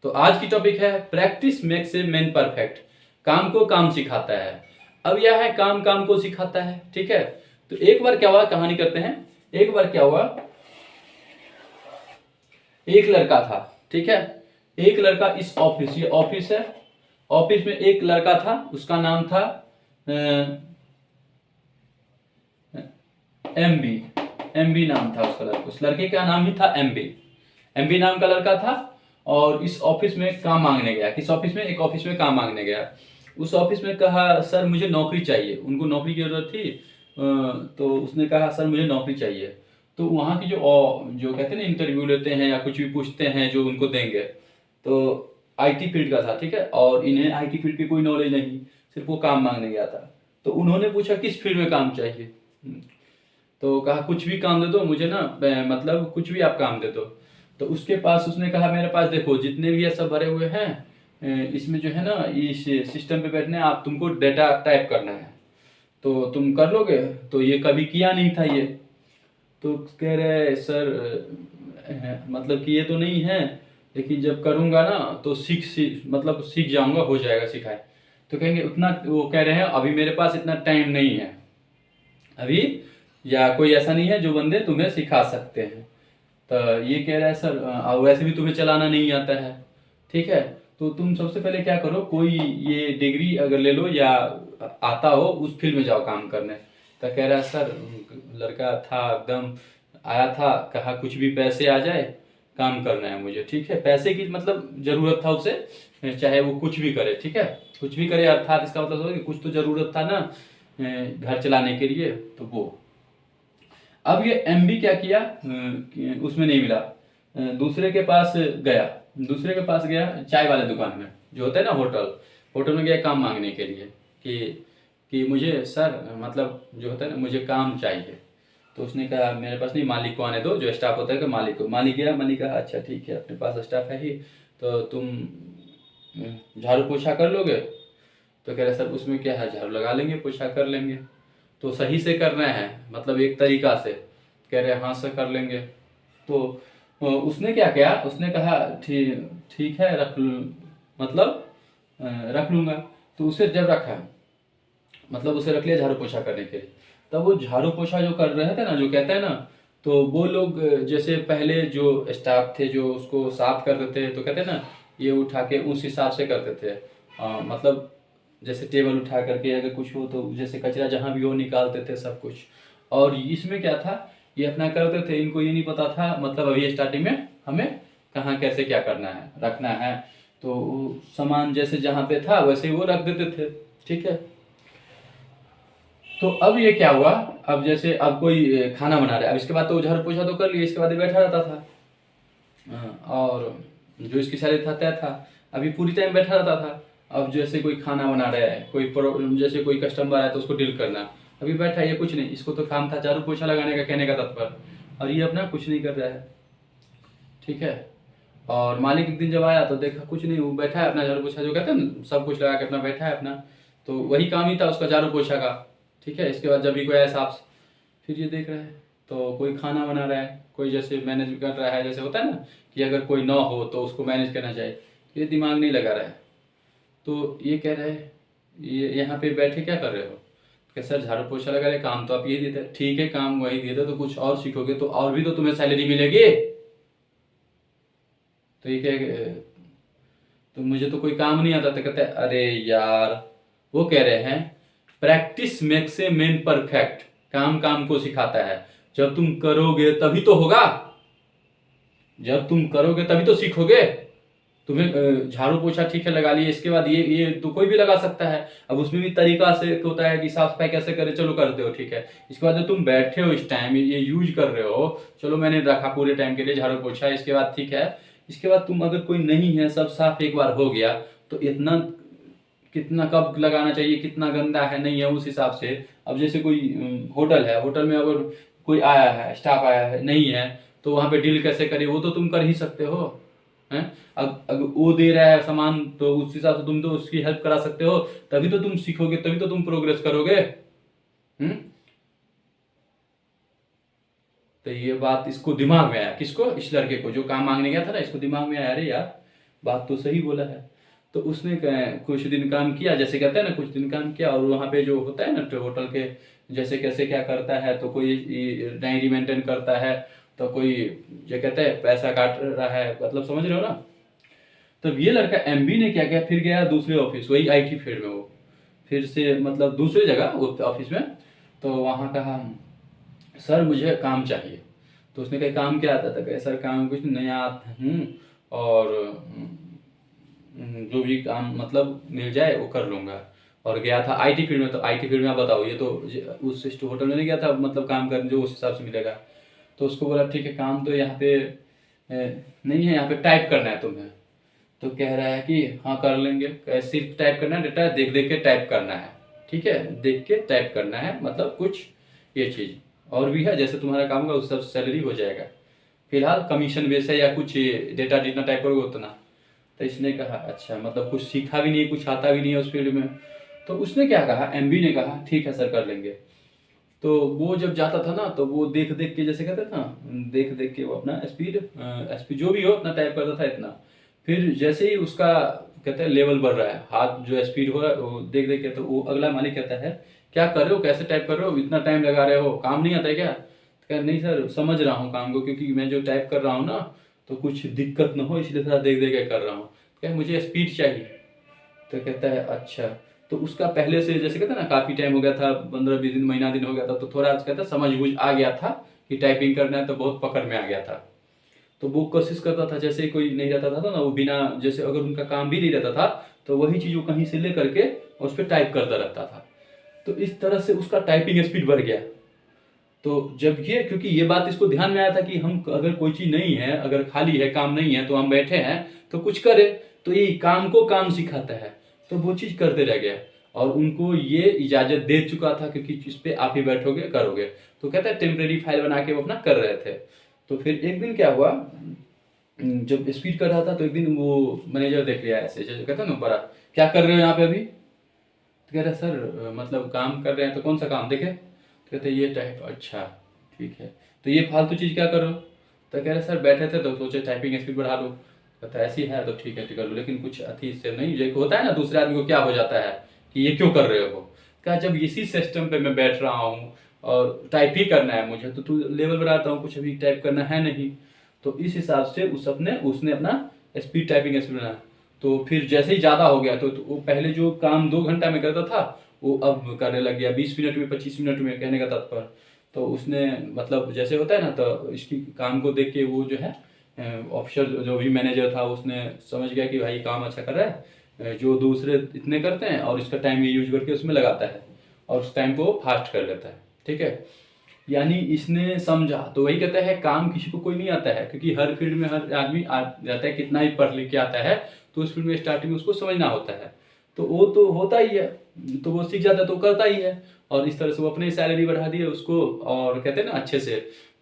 तो आज की टॉपिक है practice makes a man perfect. काम को काम सिखाता है। अब यह है काम काम को सिखाता है, ठीक है। तो एक बार क्या हुआ, कहानी करते हैं। एक बार क्या हुआ, एक लड़का था, ठीक है। एक लड़का इस ऑफिस, ये ऑफिस है, ऑफिस में एक लड़का था, उसका नाम था एमबी। एमबी नाम था उसका लड़का, उस लड़के का नाम ही था एमबी। एमबी नाम का लड़का था और इस ऑफिस में काम मांगने गया। किस ऑफिस में? एक ऑफिस में काम मांगने गया। उस ऑफिस में कहा सर मुझे नौकरी चाहिए, उनको नौकरी की जरूरत थी। तो उसने कहा सर मुझे नौकरी चाहिए। तो वहाँ की जो जो कहते हैं ना इंटरव्यू लेते हैं या कुछ भी पूछते हैं जो उनको देंगे, तो आईटी फील्ड का था, ठीक है। और इन्हें आईटी फील्ड की कोई नॉलेज नहीं, सिर्फ वो काम मांगने गया था। तो उन्होंने पूछा किस फील्ड में काम चाहिए। तो कहा कुछ भी काम दे दो मुझे ना, मतलब कुछ भी आप काम दे दो। तो उसके पास, उसने कहा मेरे पास देखो जितने भी ये सब भरे हुए हैं, इसमें जो है ना इस सिस्टम पे बैठने आप, तुमको डेटा टाइप करना है तो तुम कर लोगे। तो ये कभी किया नहीं था ये। तो कह रहे सर मतलब कि ये तो नहीं है, लेकिन जब करूँगा ना तो मतलब सीख जाऊँगा, हो जाएगा सिखाए। तो कहेंगे उतना, वो कह रहे हैं अभी मेरे पास इतना टाइम नहीं है अभी, या कोई ऐसा नहीं है जो बंदे तुम्हें सिखा सकते हैं। तो ये कह रहा है सर वैसे भी तुम्हें चलाना नहीं आता है, ठीक है। तो तुम सबसे पहले क्या करो, कोई ये डिग्री अगर ले लो या आता हो उस फील्ड में जाओ काम करने। तो कह रहा है सर, लड़का था एकदम, आया था, कहा कुछ भी पैसे आ जाए काम करना है मुझे, ठीक है। पैसे की मतलब जरूरत था उसे, चाहे वो कुछ भी करे, ठीक है। कुछ भी करे अर्थात इसका मतलब हो कि कुछ तो जरूरत था ना घर चलाने के लिए, तो वो। अब ये एमबी क्या किया, उसमें नहीं मिला, दूसरे के पास गया। दूसरे के पास गया चाय वाले दुकान में, जो होता है ना होटल, होटल में गया काम मांगने के लिए कि मुझे सर मतलब जो होता है ना मुझे काम चाहिए। तो उसने कहा मेरे पास नहीं, मालिक को आने दो, जो स्टाफ होता है कि मालिक को। मालिक गया, मालिक कहा अच्छा ठीक है अपने पास स्टाफ है ही, तो तुम झाड़ू पोछा कर लोगे। तो कह रहे सर उसमें क्या है, झाड़ू लगा लेंगे, पोछा कर लेंगे। तो सही से करना है, मतलब एक तरीका से। कह रहे हाँ सर कर लेंगे। तो उसने क्या किया, उसने कहा ठीक ठीक है मतलब रख लूँगा। तो उसे जब रखा, मतलब उसे रख लिया झाड़ू पोछा करने के लिए। तब वो झाड़ू पोछा जो कर रहे थे ना, जो कहते हैं ना, तो वो लोग जैसे पहले जो स्टाफ थे जो उसको साफ करते थे, तो कहते हैं ना ये उठा के उस हिसाब से करते थे। मतलब जैसे टेबल उठा करके अगर कुछ हो तो जैसे कचरा जहाँ भी हो निकालते थे सब कुछ। और इसमें क्या था, ये अपना करते थे, इनको ये नहीं पता था मतलब अभी स्टार्टिंग में हमें कहाँ कैसे क्या करना है, रखना है। तो सामान जैसे जहाँ पे था वैसे ही वो रख देते थे, ठीक है। तो अब ये क्या हुआ, अब जैसे अब कोई खाना बना रहा है, अब इसके बाद तो झाड़ू पोछा तो कर लिया, इसके बाद ये बैठा रहता था। और जो इसकी सैलरी था तय था, अभी पूरी टाइम बैठा रहता था। अब जैसे कोई खाना बना रहा है, जैसे कोई कस्टमर आया तो उसको डील करना, अभी बैठा है, ये कुछ नहीं, इसको तो काम था झाड़ू पोछा लगाने का, कहने का तात्पर्य। और ये अपना कुछ नहीं कर रहा है, ठीक है। और मालिक एक दिन जब आया तो देखा कुछ नहीं, वो बैठा है अपना झाड़ू पोछा, जो कहते हैं ना सब कुछ लगा के अपना बैठा है अपना। तो वही काम ही था उसका, झाड़ू पोछा का, ठीक है। इसके बाद जब भी कोई ऐसा आप, फिर ये देख रहा है तो कोई खाना बना रहा है, कोई जैसे मैनेज कर रहा है, जैसे होता है ना कि अगर कोई ना हो तो उसको मैनेज करना चाहिए, ये दिमाग नहीं लगा रहा है। तो ये कह रहा है ये यहाँ पे बैठे क्या कर रहे हो। कि सर झाड़ू पोछा लगा रहे, काम तो आप ये दिए थे, ठीक है काम वही दिए थे, तो कुछ और सीखोगे तो और भी तो तुम्हें सैलरी मिलेगी। तो ये कह, तो मुझे तो कोई काम नहीं आता था। कहते अरे यार, वो कह रहे हैं practice makes a man perfect. काम काम को सिखाता है। जब तुम करोगे तभी तो होगा, जब तुम करोगे तभी तो सीखोगे। तुम्हें झाड़ू पोछा ठीक है लगा लिए, इसके बाद ये तो कोई भी लगा सकता है। अब उसमें भी तरीका से होता है कि साफ सफाई कैसे करे, चलो करते हो ठीक है। इसके बाद जब तुम बैठे हो इस टाइम ये यूज कर रहे हो, चलो मैंने रखा पूरे टाइम के लिए झाड़ू पोछा, इसके बाद ठीक है। इसके बाद तुम अगर कोई नहीं है, सब साफ एक बार हो गया, तो इतना कितना कब लगाना चाहिए, कितना गंदा है नहीं है उस हिसाब से। अब जैसे कोई होटल है, होटल में अगर कोई आया है, स्टाफ आया है नहीं है, तो वहां पे डील कैसे करे, वो तो तुम कर ही सकते हो, हैं। अगर वो दे रहा है सामान तो उस हिसाब से तुम तो उसकी हेल्प करा सकते हो, तभी तो तुम सीखोगे, तभी तो तुम प्रोग्रेस करोगे। हम्म। तो ये बात इसको दिमाग में आया, किसको, इस लड़के को जो काम मांगने गया था ना, इसको दिमाग में आया अरे यार, बात तो सही बोला है। तो उसने कुछ दिन काम किया, जैसे कहते हैं ना, कुछ दिन काम किया, और वहाँ पे जो होता है ना तो होटल के, जैसे कैसे क्या करता है, तो कोई डायरी मेंटेन करता है, तो कोई जो कहते हैं पैसा काट रहा है, मतलब समझ रहे हो ना। तब ये लड़का एमबी ने क्या किया, फिर गया दूसरे ऑफिस, वही आईटी फील्ड में, वो फिर से मतलब दूसरी जगह वो ऑफिस में। तो वहाँ कहा, सर मुझे काम चाहिए। तो उसने कहा काम क्या आता था, कहा सर काम कुछ नया आता हूँ, और जो भी काम मतलब मिल जाए वो कर लूँगा। और गया था आईटी फील्ड में, तो आईटी फील्ड में आप बताओ, ये तो उस होटल में नहीं गया था मतलब काम करने जो उस हिसाब से मिलेगा। तो उसको बोला ठीक है, काम तो यहाँ पे नहीं है, यहाँ पे टाइप करना है तुम्हें। तो कह रहा है कि हाँ कर लेंगे, सिर्फ टाइप करना है, डेटा देख देख के टाइप करना है, ठीक है, देख के टाइप करना है, मतलब कुछ ये चीज़ और भी है, जैसे तुम्हारा काम होगा उस सब सैलरी हो जाएगा, फिलहाल कमीशन बेस है, या कुछ डेटा जितना टाइप करोगे उतना। तो इसने कहा अच्छा, मतलब कुछ सीखा भी नहीं, कुछ आता भी नहीं है उस फील्ड में। तो उसने क्या कहा, एमबी ने कहा ठीक है सर कर लेंगे। तो वो जब जाता था ना, तो वो देख देख के, जैसे कहते था, देख देख के वो अपना स्पीड जो भी हो अपना टाइप करता था इतना। फिर जैसे ही उसका कहते हैं लेवल बढ़ रहा है, हाथ जो स्पीड हो रहा है वो देख देख के, तो वो अगला मालिक कहता है क्या कर रहे हो, कैसे टाइप कर रहे हो, इतना टाइम लगा रहे हो, काम नहीं आता है क्या। तो कह नहीं सर समझ रहा हूँ काम को, क्योंकि मैं जो टाइप कर रहा हूँ ना तो कुछ दिक्कत ना हो इसलिए थोड़ा देख देख के कर रहा हूँ। क्या मुझे स्पीड चाहिए। तो कहता है अच्छा। तो उसका पहले से जैसे कहते हैं ना काफ़ी टाइम हो गया था, 15-20 दिन महीना दिन हो गया था, तो थोड़ा कहता है समझ बूझ आ गया था कि टाइपिंग करना है, तो बहुत पकड़ में आ गया था। तो वो कोशिश करता था, जैसे कोई नहीं रहता था ना वो बिना, जैसे अगर उनका काम भी नहीं रहता था तो वही चीज़ वो कहीं से ले करके उस पर टाइप करता रहता था। तो इस तरह से उसका टाइपिंग स्पीड बढ़ गया। तो जब ये, क्योंकि ये बात इसको ध्यान में आया था कि हम अगर कोई चीज़ नहीं है, अगर खाली है, काम नहीं है, तो हम बैठे हैं तो कुछ करें, तो ये काम को काम सिखाता है। तो वो चीज़ करते रह गया, और उनको ये इजाज़त दे चुका था, क्योंकि इस पे आप ही बैठोगे करोगे। तो कहता है टेम्परेरी फाइल बना के वो अपना कर रहे थे। तो फिर एक दिन क्या हुआ, जब स्पीड कर रहा था तो एक दिन वो मैनेजर देख लिया ऐसे, जैसे कहता है ना बड़ा, क्या कर रहे हो यहाँ पे अभी। तो कह रहा सर मतलब काम कर रहे हैं। तो कौन सा काम देखे। तो कहते ये टाइप, अच्छा ठीक है। तो ये फालतू चीज़ क्या करो। तो कह रहे सर बैठे थे तो सोचे टाइपिंग स्पीड बढ़ा लो। कहता ऐसी है तो ठीक है कर लो, लेकिन कुछ अति से नहीं, जो होता है ना दूसरे आदमी को क्या हो जाता है कि ये क्यों कर रहे हो। कहा जब इसी सिस्टम पे मैं बैठ रहा हूँ और टाइप ही करना है मुझे, तो तू लेवल बढ़ाता हूँ, कुछ अभी टाइप करना है नहीं। तो इस हिसाब से उसने अपना स्पीड टाइपिंग स्पीड बनाया। तो फिर जैसे ही ज़्यादा हो गया तो वो पहले जो काम 2 घंटा में करता था वो अब करने लग गया 20 मिनट में, 25 मिनट में, कहने का तात्पर्य। तो उसने मतलब जैसे होता है ना, तो इसकी काम को देख के वो जो है ऑफिसर जो भी मैनेजर था उसने समझ गया कि भाई काम अच्छा कर रहा है, जो दूसरे इतने करते हैं और इसका टाइम ये यूज करके उसमें लगाता है और उस टाइम को वो फास्ट कर लेता है, ठीक है। यानी इसने समझा। तो वही कहता है काम किसी को कोई नहीं आता है, क्योंकि हर फील्ड में हर आदमी आ जाता है, कितना ही पढ़ लिख के आता है तो उस फील्ड में स्टार्टिंग में उसको समझना होता है। तो वो तो होता ही है, तो वो सीख जाता है तो करता ही है, और इस तरह से वो अपनी सैलरी बढ़ा दी है उसको, और कहते हैं ना अच्छे से।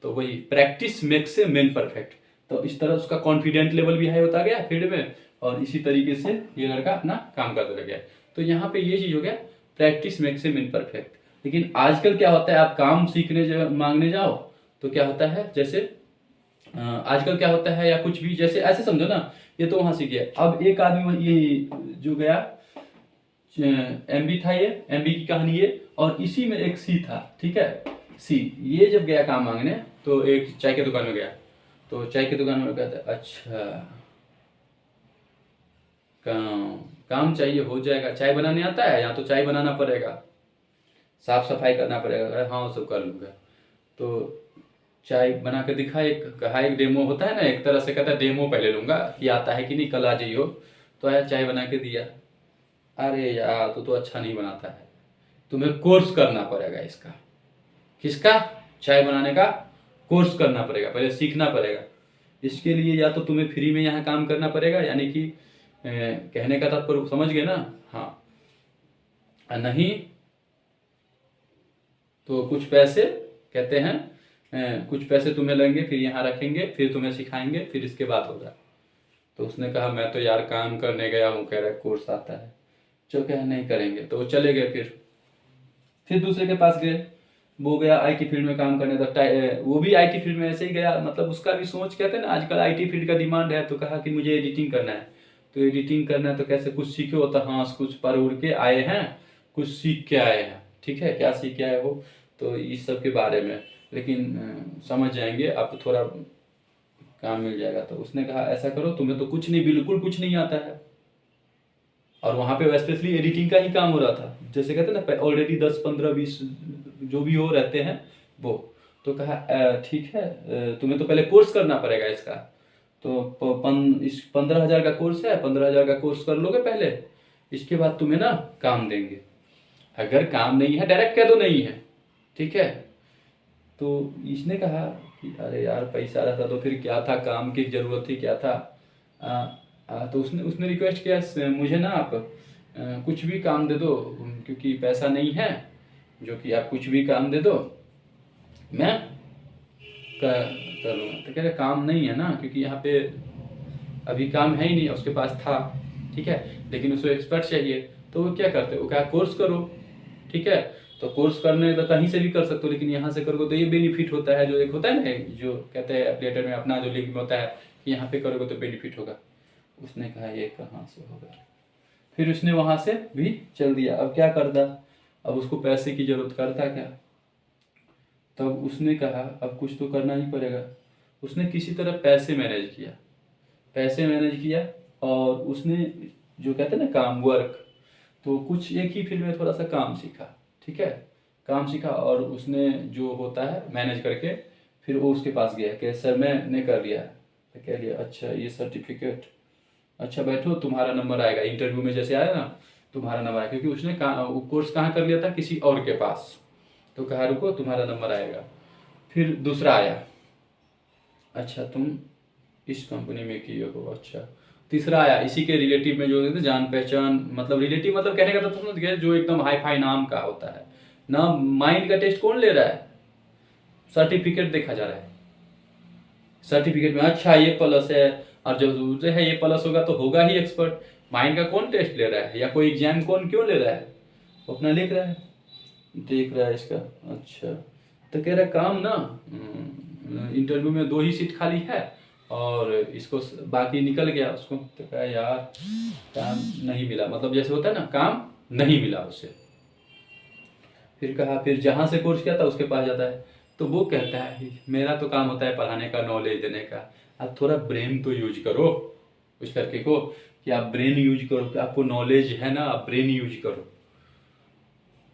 तो वही practice makes a man perfect. तो इस तरह उसका कॉन्फिडेंट लेवल भी हाई होता गया फील्ड में, और इसी तरीके से ये लड़का अपना काम करते रह गया। तो यहाँ पे ये चीज़ हो गया, practice makes a man perfect. लेकिन आजकल क्या होता है, आप काम सीखने मांगने जाओ तो क्या होता है, जैसे आजकल क्या होता है, या कुछ भी जैसे ऐसे समझो ना, ये तो वहां सीख गया। अब एक आदमी ये जो गया एमबी था, ये एमबी की कहानी ये, और इसी में एक सी था, ठीक है। सी ये जब गया काम मांगने तो एक चाय की दुकान में गया। तो चाय की दुकान में कहता अच्छा काम काम चाहिए, हो जाएगा, चाय बनाने आता है, या तो चाय बनाना पड़ेगा, साफ सफाई करना पड़ेगा। हाँ वो सब कर लूँगा। तो चाय बना के दिखा, एक कहा एक डेमो होता है ना, एक तरह से कहता है डेमो पहले लूँगा कि आता है कि नहीं, कल आ जाइयो। तो आया चाय बना के दिया। अरे यार तू तो अच्छा नहीं बनाता है, तुम्हें कोर्स करना पड़ेगा इसका। किसका। चाय बनाने का कोर्स करना पड़ेगा, पहले सीखना पड़ेगा। इसके लिए या तो तुम्हें फ्री में यहाँ काम करना पड़ेगा, यानी कि कहने का तात्पर्य समझ गए ना। हाँ नहीं तो कुछ पैसे, कहते हैं कुछ पैसे तुम्हें लेंगे, फिर यहाँ रखेंगे, फिर तुम्हें सिखाएंगे, फिर इसके बाद होगा। तो उसने कहा मैं तो यार काम करने गया हूँ, कह रहा कोर्स आता है। जो कह नहीं करेंगे, तो वो चले गए। फिर दूसरे के पास गए, वो गया आईटी फील्ड में काम करने तक, वो भी आईटी फील्ड में ऐसे ही गया, मतलब उसका भी सोच, कहते हैं ना आजकल आईटी फील्ड का डिमांड है, तो कहा कि मुझे एडिटिंग करना है। तो एडिटिंग करना है तो कैसे कुछ सीखे हो, तो हाँ कुछ पढ़ उड़ के आए हैं, कुछ सीख के आए हैं, ठीक है, क्या सीख के आए हो, तो इस सब के बारे में, लेकिन समझ जाएंगे आप, थोड़ा काम मिल जाएगा। तो उसने कहा ऐसा करो, तुम्हें तो कुछ नहीं, बिल्कुल कुछ नहीं आता है, और वहाँ पे स्पेशली एडिटिंग का ही काम हो रहा था, जैसे कहते हैं ना ऑलरेडी 10 15 20 जो भी हो रहते हैं वो। तो कहा ठीक है, तुम्हें तो पहले कोर्स करना पड़ेगा इसका, तो इस 15,000 का कोर्स है, 15,000 का कोर्स कर लोगे पहले, इसके बाद तुम्हें ना काम देंगे, अगर काम नहीं है डायरेक्ट कह दो नहीं है, ठीक है। तो इसने कहा कि अरे यार पैसा रहता तो फिर क्या था, काम की जरूरत थी क्या था। तो उसने उसने रिक्वेस्ट किया मुझे ना आप कुछ भी काम दे दो, क्योंकि पैसा नहीं है, जो कि आप कुछ भी काम दे दो मैं कर लूँगा। तो कह रहे काम नहीं है ना, क्योंकि यहाँ पे अभी काम है ही नहीं, उसके पास था, ठीक है, लेकिन उसको एक्सपर्ट चाहिए। तो वो क्या करते, वो क्या कोर्स करो, ठीक है। तो कोर्स करने तो कहीं से भी कर सकते हो, लेकिन यहाँ से करोगे तो ये बेनिफिट होता है, जो एक होता है ना, जो कहते हैं एफिलिएटेड में अपना जो लिंक में होता है कि यहाँ पे करोगे तो बेनिफिट होगा। उसने कहा ये कहाँ से होगा, फिर उसने वहाँ से भी चल दिया। अब क्या करता, अब उसको पैसे की जरूरत, करता क्या। तब उसने कहा अब कुछ तो करना ही पड़ेगा। उसने किसी तरह पैसे मैनेज किया, पैसे मैनेज किया, और उसने जो कहते हैं ना काम, वर्क, तो कुछ एक ही फील्ड में थोड़ा सा काम सीखा, ठीक है, काम सीखा, और उसने जो होता है मैनेज करके फिर वो उसके पास गया कि सर मैंने कर लिया। तो कह लिया अच्छा ये सर्टिफिकेट, अच्छा बैठो तुम्हारा नंबर आएगा इंटरव्यू में, जैसे आया ना तुम्हारा नंबर आएगा, क्योंकि उसने वो कोर्स कहाँ कर लिया था, किसी और के पास। तो कहा रुको तुम्हारा नंबर आएगा। फिर दूसरा आया, अच्छा तुम इस कंपनी में किए हो, अच्छा। तीसरा आया इसी के रिलेटिव में, जो होते जान पहचान, मतलब रिलेटिव, मतलब कहने का तो समझ गए, जो एकदम हाई फाई नाम का होता है ना। माइंड का टेस्ट कौन ले रहा है, सर्टिफिकेट देखा जा रहा है, सर्टिफिकेट में अच्छा ये प्लस है, और जो दूसरे है ये प्लस होगा तो होगा ही एक्सपर्ट। माइंड का कौन टेस्ट ले रहा है, या कोई एग्जाम कौन क्यों ले रहा है, वो अपना लिख रहा है, देख रहा है इसका। अच्छा, तो कह रहा है काम ना, इंटरव्यू में 2 ही सीट खाली है, और इसको बाकी निकल गया उसको। तो कहा यार काम नहीं मिला, मतलब जैसे होता है ना काम नहीं मिला उसे। फिर कहा फिर जहाँ से कोर्स किया था उसके पास जाता है, तो वो कहता है मेरा तो काम होता है पढ़ाने का, नॉलेज देने का, आप थोड़ा ब्रेन तो यूज करो उस लड़के को, कि आप ब्रेन यूज करो, कि आपको नॉलेज है ना, आप ब्रेन यूज करो।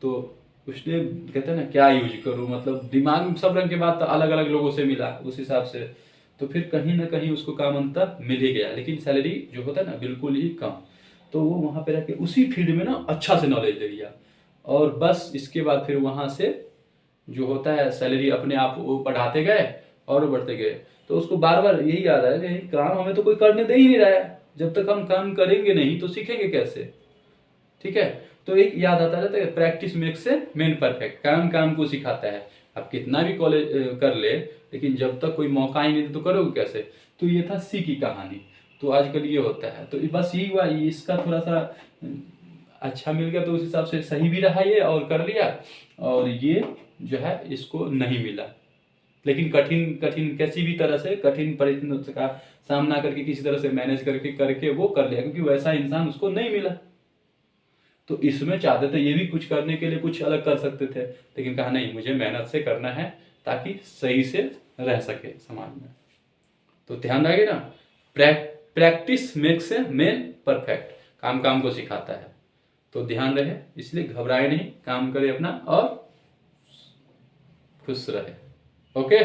तो उसने कहते हैं ना क्या यूज करूँ, मतलब दिमाग में सब रंग के बात अलग अलग लोगों से मिला उस हिसाब से। तो फिर कहीं ना कहीं उसको काम अंतर मिल ही गया, लेकिन सैलरी जो होता है ना बिल्कुल ही कम। तो वो वहाँ पे रह के उसी फील्ड में ना अच्छा से नॉलेज ले लिया, और बस इसके बाद फिर वहाँ से जो होता है सैलरी अपने आप वो बढ़ाते गए और बढ़ते गए। तो उसको बार बार यही याद आया कि काम हमें तो कोई करने दे ही नहीं रहा है, जब तक हम काम करेंगे नहीं तो सीखेंगे कैसे, ठीक है। तो एक याद आता रहता है, practice makes a man perfect, काम काम को सिखाता है। आप कितना भी कॉलेज कर ले, लेकिन जब तक कोई मौका ही नहीं तो करोगे कैसे। तो ये था सी की कहानी। तो आजकल ये होता है, तो बस यही हुआ, इसका थोड़ा सा अच्छा मिल गया तो उस हिसाब से सही भी रहा ये, और कर लिया। और ये जो है इसको नहीं मिला, लेकिन कठिन कठिन कैसी भी तरह से कठिन परिस्थितियों का सामना करके किसी तरह से मैनेज करके वो कर लिया, क्योंकि वैसा इंसान उसको नहीं मिला। तो इसमें चाहते थे ये भी कुछ करने के लिए कुछ अलग कर सकते थे, लेकिन कहा नहीं मुझे मेहनत से करना है ताकि सही से रह सके समाज में। तो ध्यान रहे ना, practice makes a man perfect, काम काम को सिखाता है। तो ध्यान रहे, इसलिए घबराए नहीं, काम करे अपना और खुश रहे। ओके।